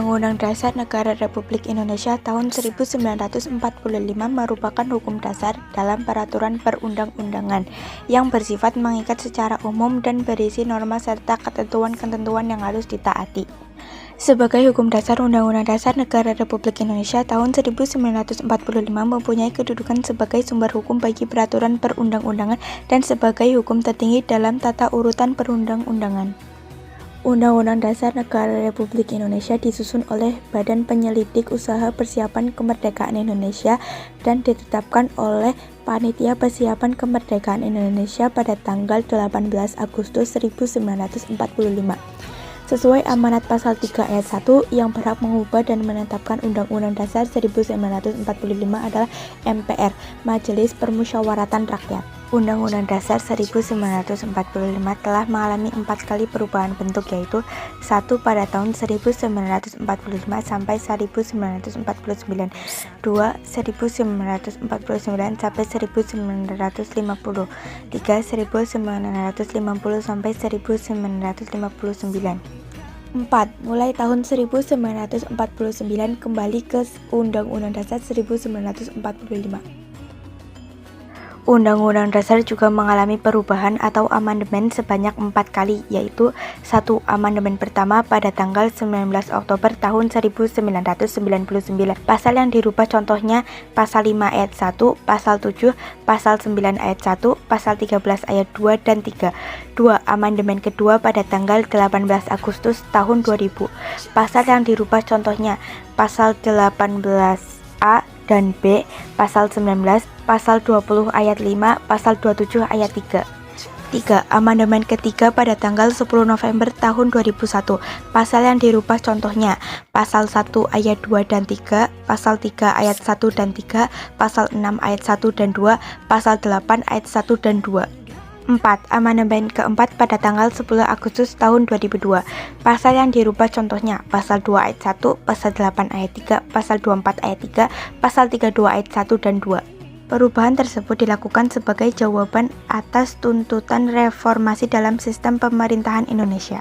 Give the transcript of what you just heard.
Undang-Undang Dasar Negara Republik Indonesia tahun 1945 merupakan hukum dasar dalam peraturan perundang-undangan yang bersifat mengikat secara umum dan berisi norma serta ketentuan-ketentuan yang harus ditaati. Sebagai hukum dasar, Undang-Undang Dasar Negara Republik Indonesia tahun 1945 mempunyai kedudukan sebagai sumber hukum bagi peraturan perundang-undangan dan sebagai hukum tertinggi dalam tata urutan perundang-undangan. Undang-Undang Dasar Negara Republik Indonesia disusun oleh Badan Penyelidik Usaha Persiapan Kemerdekaan Indonesia dan ditetapkan oleh Panitia Persiapan Kemerdekaan Indonesia pada tanggal 18 Agustus 1945. Sesuai amanat pasal 3 ayat 1 yang berhak mengubah dan menetapkan Undang-Undang Dasar 1945 adalah MPR, Majelis Permusyawaratan Rakyat. Undang-Undang Dasar 1945 telah mengalami 4 kali perubahan bentuk, yaitu 1 pada tahun 1945 sampai 1949, 2 1949 sampai 1950, 3 1950 sampai 1959. 4. Mulai tahun 1949 kembali ke Undang-Undang Dasar 1945. Undang-Undang Dasar juga mengalami perubahan atau amandemen sebanyak 4 kali, yaitu 1. Amandemen pertama pada tanggal 19 Oktober tahun 1999. Pasal yang dirubah contohnya pasal 5 ayat 1, pasal 7, pasal 9 ayat 1, pasal 13 ayat 2 dan 3. 2. Amandemen kedua pada tanggal 18 Agustus tahun 2000. Pasal yang dirubah contohnya pasal 18A dan B, pasal 19, pasal 20 ayat 5, pasal 27 ayat 3. 3. Amandemen ketiga pada tanggal 10 November tahun 2001. Pasal yang dirubah contohnya pasal 1 ayat 2 dan 3, pasal 3 ayat 1 dan 3, pasal 6 ayat 1 dan 2, pasal 8 ayat 1 dan 2. 4. Amandemen keempat pada tanggal 10 Agustus tahun 2002. Pasal yang dirubah contohnya pasal 2 ayat 1, pasal 8 ayat 3, pasal 24 ayat 3, pasal 32 ayat 1 dan 2. Perubahan tersebut dilakukan sebagai jawaban atas tuntutan reformasi dalam sistem pemerintahan Indonesia.